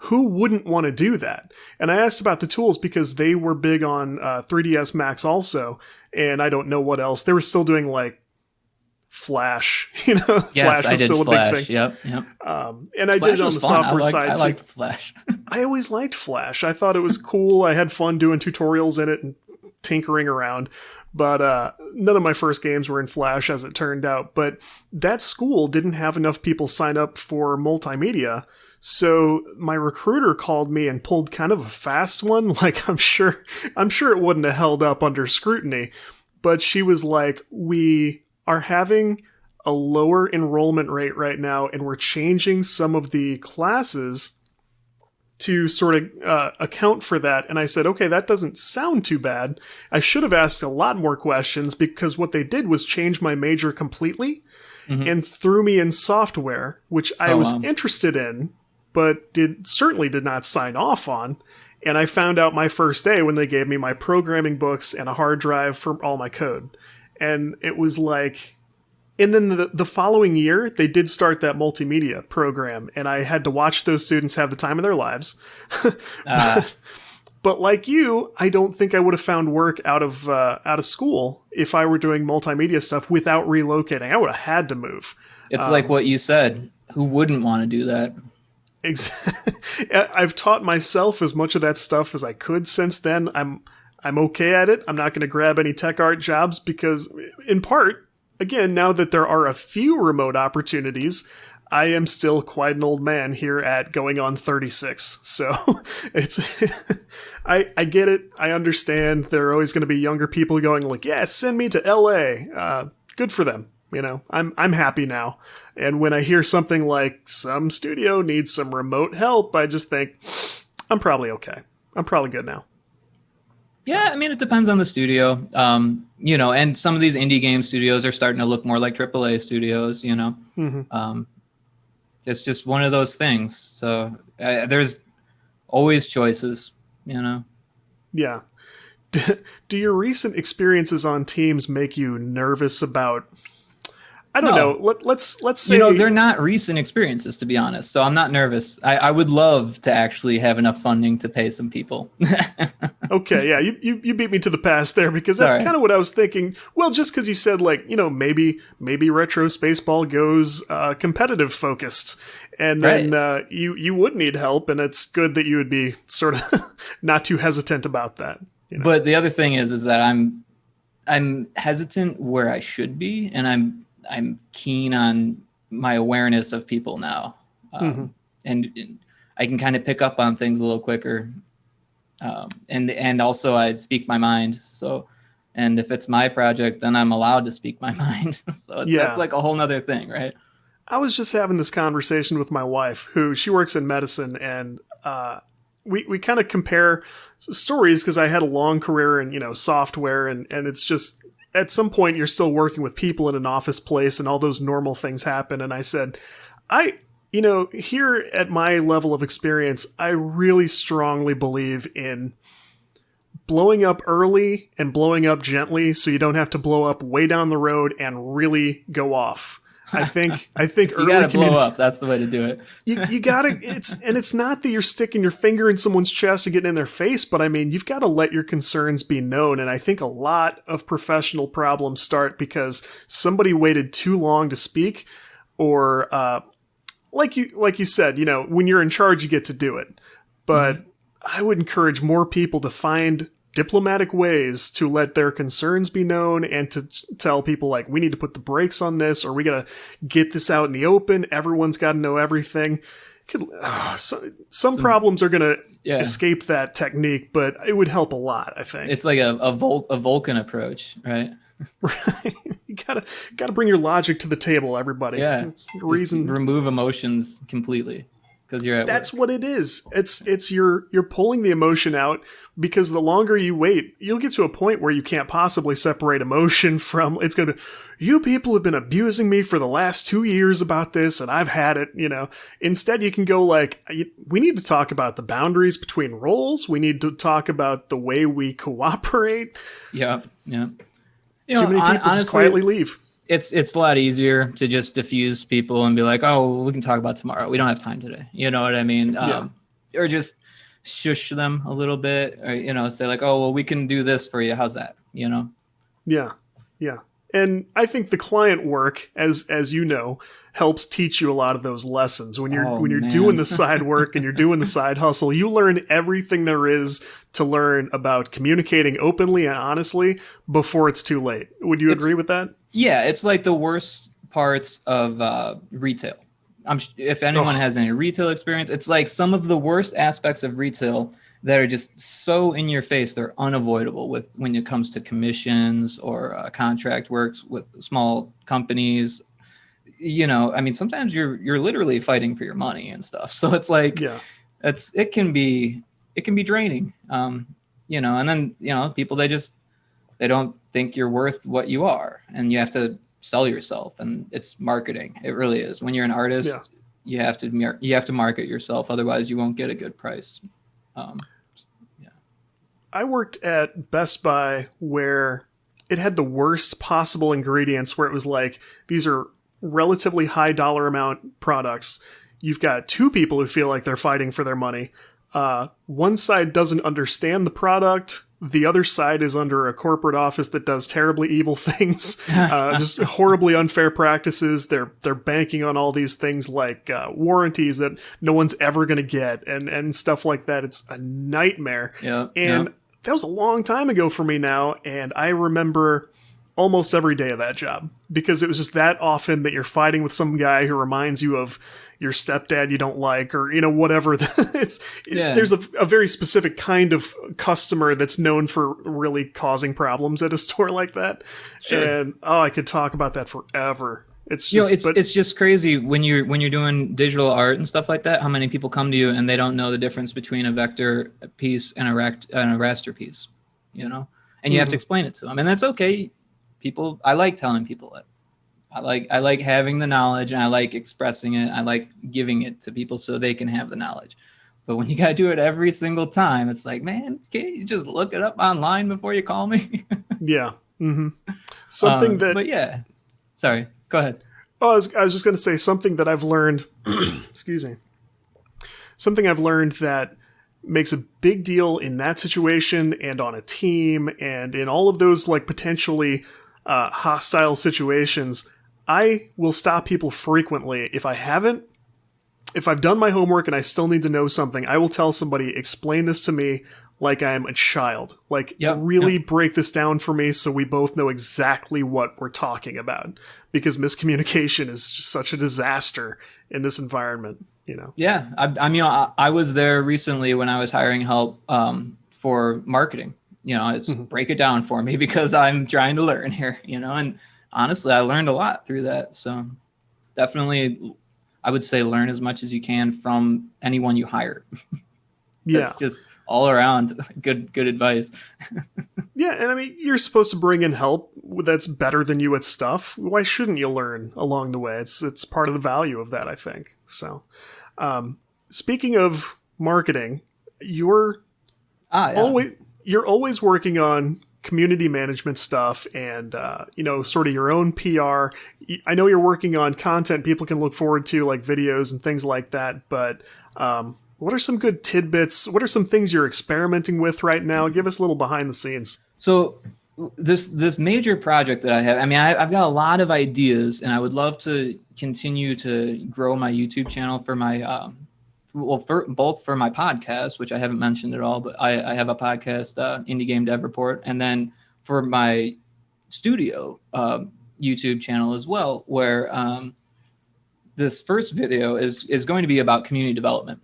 who wouldn't want to do that? And I asked about the tools because they were big on 3ds Max also, and I don't know what else. They were still doing like Flash, Yes, Flash I was did still a Flash. big thing. Yep. And I Flash did it on was the fun. software side I too. liked Flash. I always liked Flash. I thought it was cool. I had fun doing tutorials in it and tinkering around. But none of my first games were in Flash, as it turned out. But that school didn't have enough people sign up for multimedia. So my recruiter called me and pulled kind of a fast one. Like, I'm sure it wouldn't have held up under scrutiny. But she was like, we are having a lower enrollment rate right now, and we're changing some of the classes to sort of account for that. And I said, okay, that doesn't sound too bad. I should have asked a lot more questions, because what they did was change my major completely and threw me in software, which I was interested in, but certainly did not sign off on. And I found out my first day when they gave me my programming books and a hard drive for all my code. And it was like, and then the following year, they did start that multimedia program, and I had to watch those students have the time of their lives. But like you, I don't think I would have found work out of school if I were doing multimedia stuff without relocating. I would have had to move. It's like what you said. Who wouldn't want to do that? Exactly. I've taught myself as much of that stuff as I could since then. I'm okay at it. I'm not going to grab any tech art jobs because, in part, again, now that there are a few remote opportunities, I am still quite an old man here at going on 36. So it's, I get it. I understand. There are always going to be younger people going like, yeah, send me to LA. Good for them. I'm happy now. And when I hear something like some studio needs some remote help, I just think I'm probably okay. I'm probably good now. Yeah, I mean, it depends on the studio. And some of these indie game studios are starting to look more like AAA studios, It's just one of those things. So there's always choices, Yeah. Do your recent experiences on teams make you nervous about... I don't know. Let's say... they're not recent experiences, to be honest. So I'm not nervous. I would love to actually have enough funding to pay some people. Okay, yeah, you beat me to the past there, because that's kind of what I was thinking. Well, just because you said, like, maybe Retro Spaceball goes competitive focused, and then you would need help, and it's good that you would be sort of not too hesitant about that. But the other thing is that I'm hesitant where I should be, and I'm keen on my awareness of people now. And I can kind of pick up on things a little quicker. And also I speak my mind. So, and if it's my project, then I'm allowed to speak my mind. So that's like a whole nother thing, right? I was just having this conversation with my wife, who she works in medicine, and we kind of compare stories, because I had a long career in, software, and it's just, at some point you're still working with people in an office place and all those normal things happen. And I said, here at my level of experience, I really strongly believe in blowing up early and blowing up gently, so you don't have to blow up way down the road and really go off. I think you gotta blow up. That's the way to do it. You gotta. It's not that you're sticking your finger in someone's chest and getting in their face, but I mean, you've got to let your concerns be known. And I think a lot of professional problems start because somebody waited too long to speak, or like you said, when you're in charge, you get to do it. But I would encourage more people to find diplomatic ways to let their concerns be known, and to tell people, like, we need to put the brakes on this, or we got to get this out in the open. Everyone's got to know everything. Some problems are going to escape that technique, but it would help a lot, I think. It's like a Vulcan approach, right? Right. You gotta bring your logic to the table, everybody. Yeah. Reason. Remove emotions completely. because you're at That's work. what it is. It's you're pulling the emotion out, because the longer you wait, you'll get to a point where you can't possibly separate emotion from it's going to, you people have been abusing me for the last 2 years about this and I've had it, Instead you can go like, we need to talk about the boundaries between roles. We need to talk about the way we cooperate. Yeah. Yeah. Too many people honestly, just quietly leave. It's a lot easier to just diffuse people and be like, oh, we can talk about tomorrow. We don't have time today. You know what I mean? Or just shush them a little bit, or, say like, oh, well, we can do this for you. How's that? Yeah. Yeah. And I think the client work, as you know, helps teach you a lot of those lessons. When you're doing the side work and you're doing the side hustle, you learn everything there is to learn about communicating openly and honestly before it's too late. Would you agree with that? Yeah, it's like the worst parts of retail. If anyone has any retail experience, it's like some of the worst aspects of retail that are just so in your face. They're unavoidable when it comes to commissions or contract works with small companies. Sometimes you're literally fighting for your money and stuff. So it's like, it can be draining. And then, people, they don't think you're worth what you are, and you have to sell yourself, and it's marketing. It really is. When you're an artist, you have to market yourself. Otherwise you won't get a good price. I worked at Best Buy where it had the worst possible ingredients, where it was like, these are relatively high dollar amount products. You've got two people who feel like they're fighting for their money. One side doesn't understand the product. The other side is under a corporate office that does terribly evil things, just horribly unfair practices. They're banking on all these things like warranties that no one's ever going to get, and stuff like that. It's a nightmare. That was a long time ago for me now, and I remember almost every day of that job, because it was just that often that you're fighting with some guy who reminds you of your stepdad you don't like, or whatever. There's a very specific kind of customer that's known for really causing problems at a store like that. Sure. And I could talk about that forever. It's just it's just crazy when you're doing digital art and stuff like that, how many people come to you and they don't know the difference between a vector piece and a raster piece, and you have to explain it to them, and that's okay. I like telling people that. I like having the knowledge, and I like expressing it. I like giving it to people so they can have the knowledge. But when you got to do it every single time, it's like, man, can't you just look it up online before you call me? Yeah. Mm-hmm. But yeah, sorry, go ahead. Oh, I was just going to say something that I've learned. Excuse me. Something I've learned that makes a big deal in that situation and on a team and in all of those like potentially hostile situations. I will stop people frequently. If I've done my homework and I still need to know something, I will tell somebody, explain this to me like I'm a child. Break this down for me so we both know exactly what we're talking about. Because miscommunication is just such a disaster in this environment, Yeah, I was there recently when I was hiring help for marketing. It's break it down for me because I'm trying to learn here, and honestly, I learned a lot through that. So definitely, I would say learn as much as you can from anyone you hire. That's just all around good advice. Yeah, and you're supposed to bring in help that's better than you at stuff. Why shouldn't you learn along the way? It's part of the value of that, I think. So, speaking of marketing, you're always working on community management stuff and, sort of your own PR. I know you're working on content people can look forward to, like videos and things like that. But what are some good tidbits? What are some things you're experimenting with right now? Give us a little behind the scenes. So this major project that I have, I've got a lot of ideas, and I would love to continue to grow my YouTube channel for my both for my podcast, which I haven't mentioned at all, but I have a podcast, Indie Game Dev Report, and then for my studio YouTube channel as well, where this first video is going to be about community development.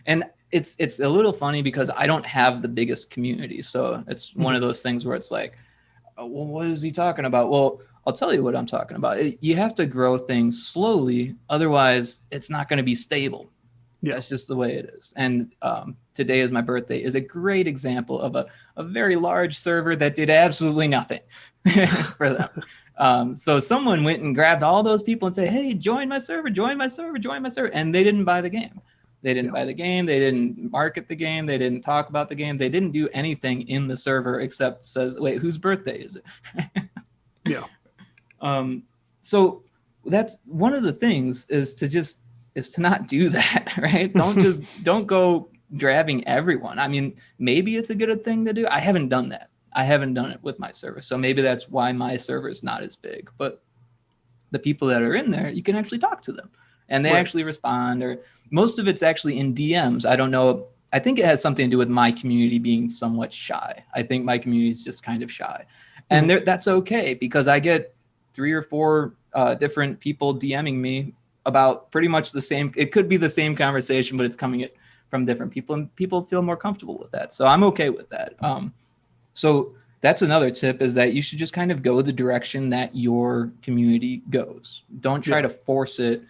And it's a little funny because I don't have the biggest community, so it's one of those things where it's like, well, what is he talking about? Well, I'll tell you what I'm talking about. You have to grow things slowly, otherwise it's not going to be stable. Yeah. That's just the way it is. And today is my birthday is a great example of a very large server that did absolutely nothing for them. So someone went and grabbed all those people and said, hey, join my server, join my server, join my server. And they didn't buy the game. They didn't buy the game. They didn't market the game. They didn't talk about the game. They didn't do anything in the server except says, wait, whose birthday is it? Yeah. So that's one of the things is to not do that, right? Don't go grabbing everyone. I mean, maybe it's a good thing to do. I haven't done that. I haven't done it with my server. So maybe that's why my server is not as big. But the people that are in there, you can actually talk to them and they actually respond, or most of it's actually in DMs. I don't know. I think it has something to do with my community being somewhat shy. I think my community is just kind of shy. And that's okay, because I get 3 or 4 different people DMing me about pretty much the same. It could be the same conversation, but it's coming from different people, and people feel more comfortable with that. So I'm okay with that. So that's another tip, is that you should just kind of go the direction that your community goes. Don't try to force it,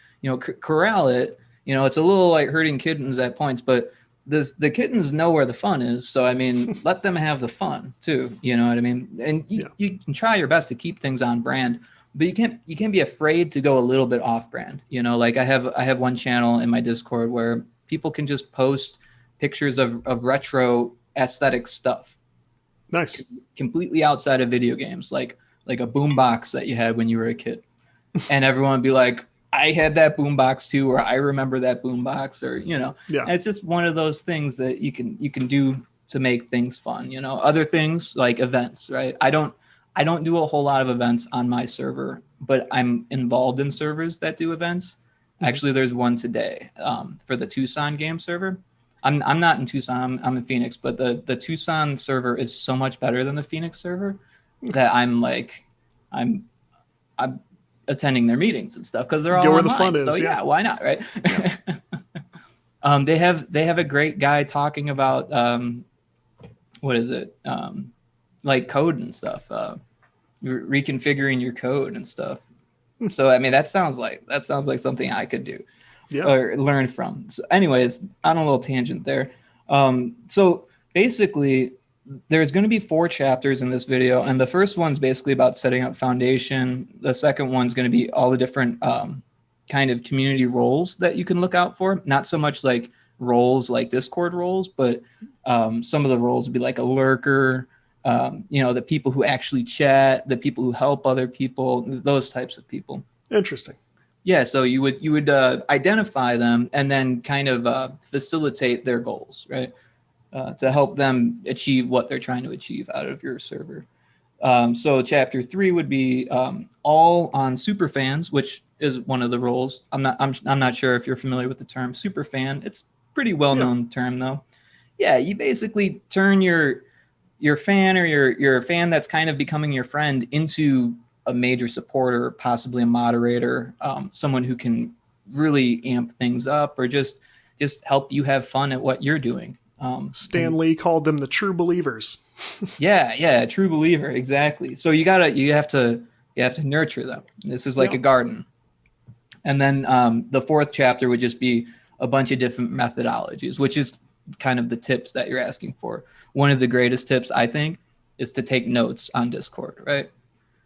corral it. It's a little like herding kittens at points, but the kittens know where the fun is. So, I mean, let them have the fun too. You know what I mean? And you can try your best to keep things on brand, but you can't be afraid to go a little bit off brand. Like I have one channel in my Discord where people can just post pictures of retro aesthetic stuff. Nice. Completely outside of video games, like a boombox that you had when you were a kid. And everyone would be like, I had that boombox too, or I remember that boombox, or, And it's just one of those things that you can do to make things fun. Other things like events, right? I don't do a whole lot of events on my server, but I'm involved in servers that do events. Actually, there's one today for the Tucson game server. I'm not in Tucson. I'm in Phoenix, but the Tucson server is so much better than the Phoenix server that I'm attending their meetings and stuff, because they're all where online. the fun is. So yeah, why not, right? Yeah. They have a great guy talking about what is it? Like code and stuff. Reconfiguring your code and stuff. So I mean, that sounds like something I could do. Yeah. Or learn from. So anyways, on a little tangent there. So basically, there's going to be 4 chapters in this video, and the first one's basically about setting up foundation. The second one's going to be all the different kind of community roles that you can look out for. Not so much like roles like Discord roles, but some of the roles would be like a lurker, the people who actually chat, the people who help other people, those types of people. Interesting. Yeah, so you would identify them and then kind of facilitate their goals, right? To help them achieve what they're trying to achieve out of your server. So chapter 3 would be all on superfans, which is one of the roles. I'm not sure if you're familiar with the term superfan. It's a pretty well-known term though. Yeah, you basically turn your fan, or your fan that's kind of becoming your friend, into a major supporter, possibly a moderator, someone who can really amp things up, or just help you have fun at what you're doing. Stan Lee called them the true believers. yeah, true believer, exactly. So you have to nurture them. This is like a garden. And then the 4th chapter would just be a bunch of different methodologies, which is kind of the tips that you're asking for. One of the greatest tips, I think, is to take notes on Discord, right?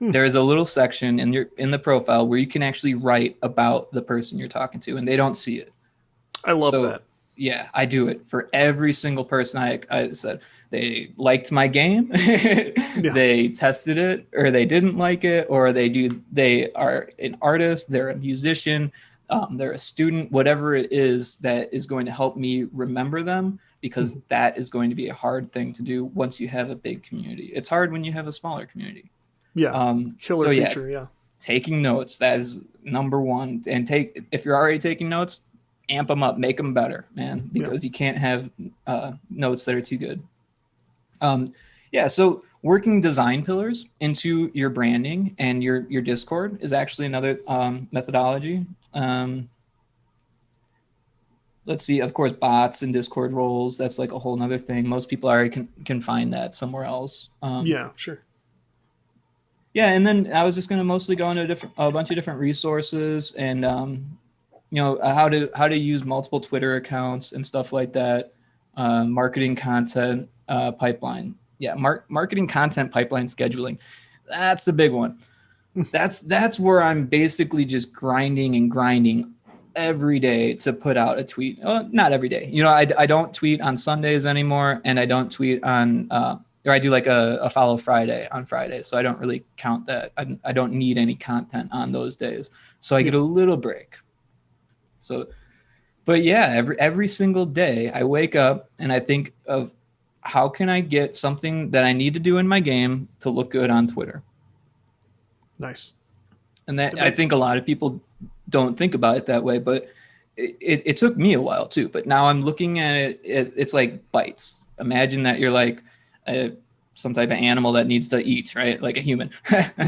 There is a little section in the profile where you can actually write about the person you're talking to, and they don't see it. I love that. Yeah, I do it for every single person. I said they liked my game, they tested it, or they didn't like it, or they are an artist, they're a musician, they're a student, whatever it is that is going to help me remember them, because that is going to be a hard thing to do once you have a big community. It's hard when you have a smaller community. Yeah. Killer feature. Yeah. Taking notes, that is number 1. And if you're already taking notes, amp them up, make them better, man, because you can't have notes that are too good. So working design pillars into your branding and your Discord is actually another methodology. Let's see, of course, bots and Discord roles, that's like a whole nother thing. Most people already can find that somewhere else. Yeah, sure. Yeah, and then I was just going to mostly go into a bunch of different resources and how to use multiple Twitter accounts and stuff like that. Marketing content pipeline. Yeah, marketing content pipeline scheduling. That's the big one. That's where I'm basically just grinding every day to put out a tweet. Well, not every day. I don't tweet on Sundays anymore, and I don't tweet on or I do like a follow Friday on Friday. So I don't really count that. I don't need any content on those days. So I get a little break. So, but yeah, every single day I wake up and I think of how can I get something that I need to do in my game to look good on Twitter. Nice. And that I think a lot of people don't think about it that way, but it took me a while too. But now I'm looking at it, it's like bites. Imagine that you're like some type of animal that needs to eat, right? Like a human.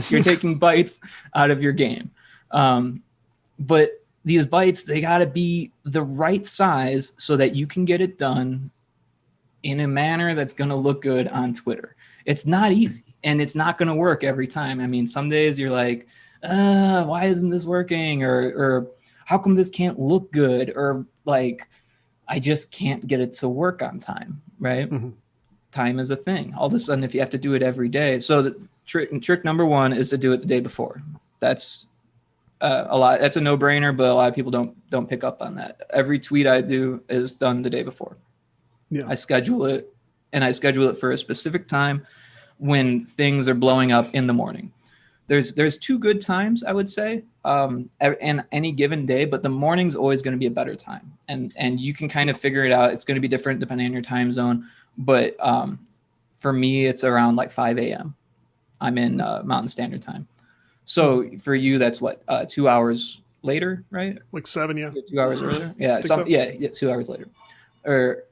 You're taking bites out of your game. But these bites, they got to be the right size so that you can get it done in a manner that's going to look good on Twitter. It's not easy, and it's not going to work every time. I mean, some days you're like, why isn't this working? Or how come this can't look good? Or like, I just can't get it to work on time, right? Mm-hmm. Time is a thing. All of a sudden, if you have to do it every day. So the trick number one is to do it the day before. That's that's a no-brainer, but a lot of people don't pick up on that. Every tweet I do is done the day before. Yeah. I schedule it, and I schedule it for a specific time when things are blowing up in the morning. There's two good times, I would say, in any given day, but the morning's always going to be a better time. And you can kind of figure it out. It's going to be different depending on your time zone. But for me, it's around like 5 a.m. I'm in Mountain Standard Time. So for you, that's what, 2 hours later, right? Like 7, yeah. 2 hours earlier? Yeah, yeah, 2 hours later. Or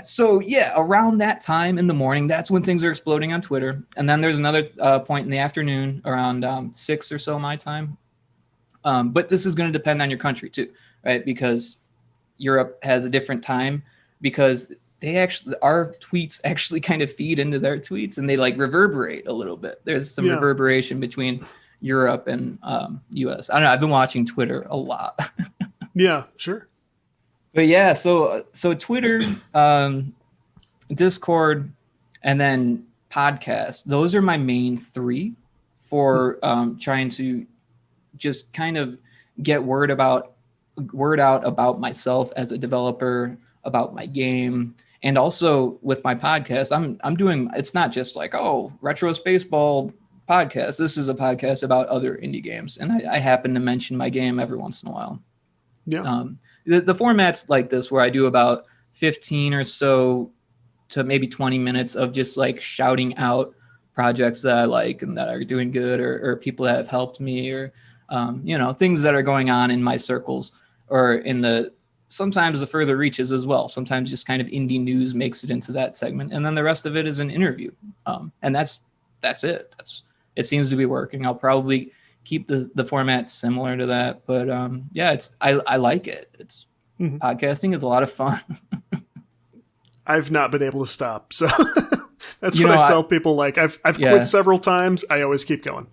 So around that time in the morning, that's when things are exploding on Twitter. And then there's another point in the afternoon around 6 or so my time. But this is going to depend on your country too, right? Because Europe has a different time because our tweets actually kind of feed into their tweets and they like reverberate a little bit. There's some reverberation between Europe and US. I don't know. I've been watching Twitter a lot. Yeah, sure. But yeah, so Twitter, Discord, and then podcast. Those are my main three for trying to just kind of get word out about myself as a developer, about my game, and also with my podcast. I'm doing. It's not just like retro Spaceball podcast. This is a podcast about other indie games, and I happen to mention my game every once in a while. Yeah. The format's like this, where I do about 15 or so to maybe 20 minutes of just like shouting out projects that I like and that are doing good, or people that have helped me, or things that are going on in my circles, or sometimes the further reaches as well. Sometimes just kind of indie news makes it into that segment, and then the rest of it is an interview. And that's it. It seems to be working. I'll probably keep the format similar to that, but I like it. It's podcasting is a lot of fun. I've not been able to stop, so that's what I tell people. Like I've quit several times. I always keep going.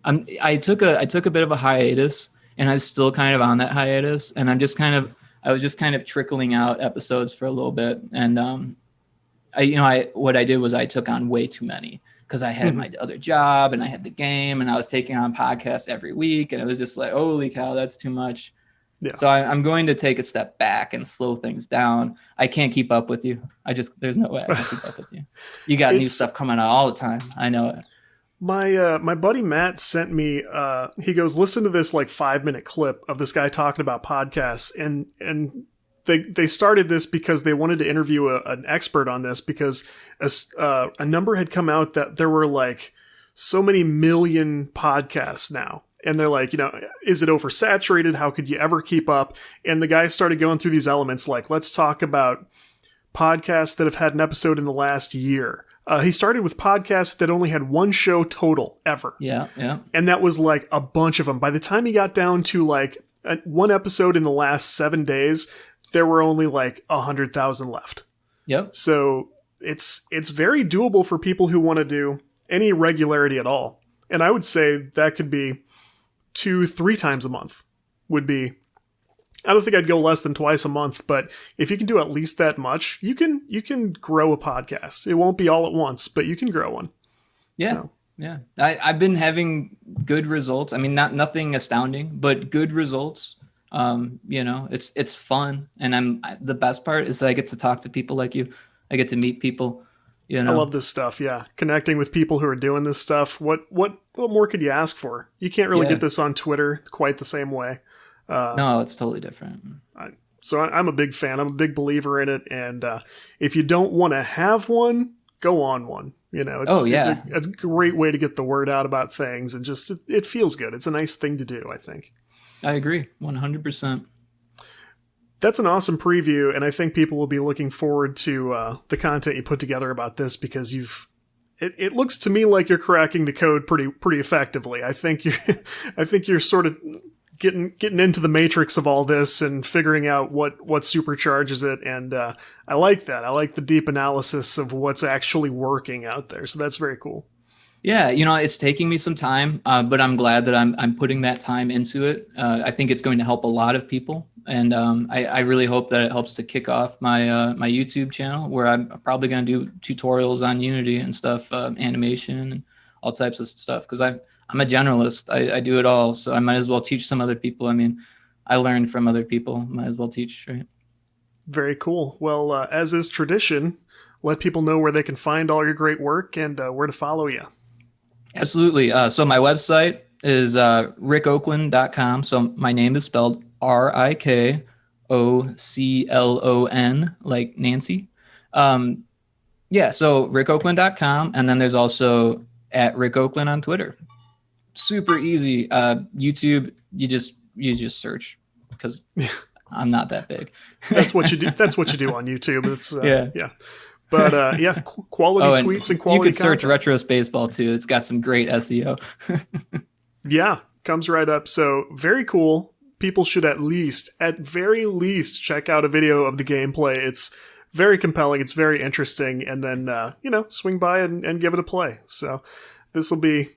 I took a bit of a hiatus, and I'm still kind of on that hiatus, and I was just kind of trickling out episodes for a little bit, and what I did was I took on way too many. Because I had my other job and I had the game and I was taking on podcasts every week, and it was just like, holy cow, that's too much. Yeah. So I'm going to take a step back and slow things down. I can't keep up with you. There's no way I can keep up with you. You got new stuff coming out all the time. I know it. My buddy Matt sent me, he goes, listen to this like 5-minute clip of this guy talking about podcasts, and they started this because they wanted to interview an expert on this, because a number had come out that there were like so many million podcasts now. And they're like, is it oversaturated? How could you ever keep up? And the guy started going through these elements like, let's talk about podcasts that have had an episode in the last year. He started with podcasts that only had one show total ever. Yeah, yeah. And that was like a bunch of them. By the time he got down to like one episode in the last 7 days, there were only like 100,000 left. Yep. So it's very doable for people who want to do any regularity at all. And I would say that could be 2-3 times a month would be I don't think I'd go less than twice a month, but if you can do at least that much, you can grow a podcast. It won't be all at once, but you can grow one. Yeah. So. Yeah. I've been having good results. I mean, nothing astounding, but good results. It's fun. And the best part is that I get to talk to people like you. I get to meet people, I love this stuff. Yeah. Connecting with people who are doing this stuff. What more could you ask for? You can't really get this on Twitter quite the same way. No, it's totally different. So I'm a big fan. I'm a big believer in it. And if you don't want to have one, go on one. It's a great way to get the word out about things, and just it feels good. It's a nice thing to do, I think. I agree 100%. That's an awesome preview, and I think people will be looking forward to the content you put together about this, because it looks to me like you're cracking the code pretty effectively. I think you're sort of getting into the matrix of all this and figuring out what supercharges it. And I like that. I like the deep analysis of what's actually working out there. So that's very cool. Yeah, it's taking me some time, but I'm glad that I'm putting that time into it. I think it's going to help a lot of people. And I really hope that it helps to kick off my my YouTube channel, where I'm probably going to do tutorials on Unity and stuff, animation and all types of stuff, because I'm a generalist. I do it all. So I might as well teach some other people. I mean, I learned from other people. Might as well teach, right? Very cool. Well, as is tradition, let people know where they can find all your great work and where to follow you. Absolutely. So my website is rikoclon.com. So my name is spelled RIKOCLON, like Nancy. So rikoclon.com. And then there's also @Rik Oclon on Twitter. Super easy. YouTube, you just search, because I'm not that big. That's what you do. That's what you do on YouTube. It's yeah. But quality tweets and quality. You can search Retro Spaceball too. It's got some great SEO. Yeah, comes right up. So very cool. People should at very least check out a video of the gameplay. It's very compelling. It's very interesting. And then swing by and give it a play. So this will be.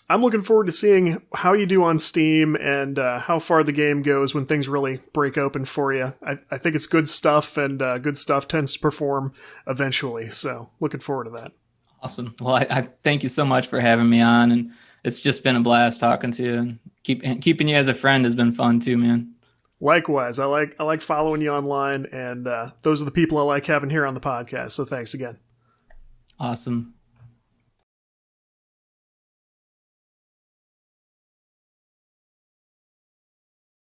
I'm looking forward to seeing how you do on Steam and how far the game goes when things really break open for you. I think it's good stuff, and good stuff tends to perform eventually. So looking forward to that. Awesome. Well, I thank you so much for having me on, and it's just been a blast talking to you, and keeping you as a friend has been fun too, man. Likewise. I like following you online, and those are the people I like having here on the podcast. So thanks again. Awesome.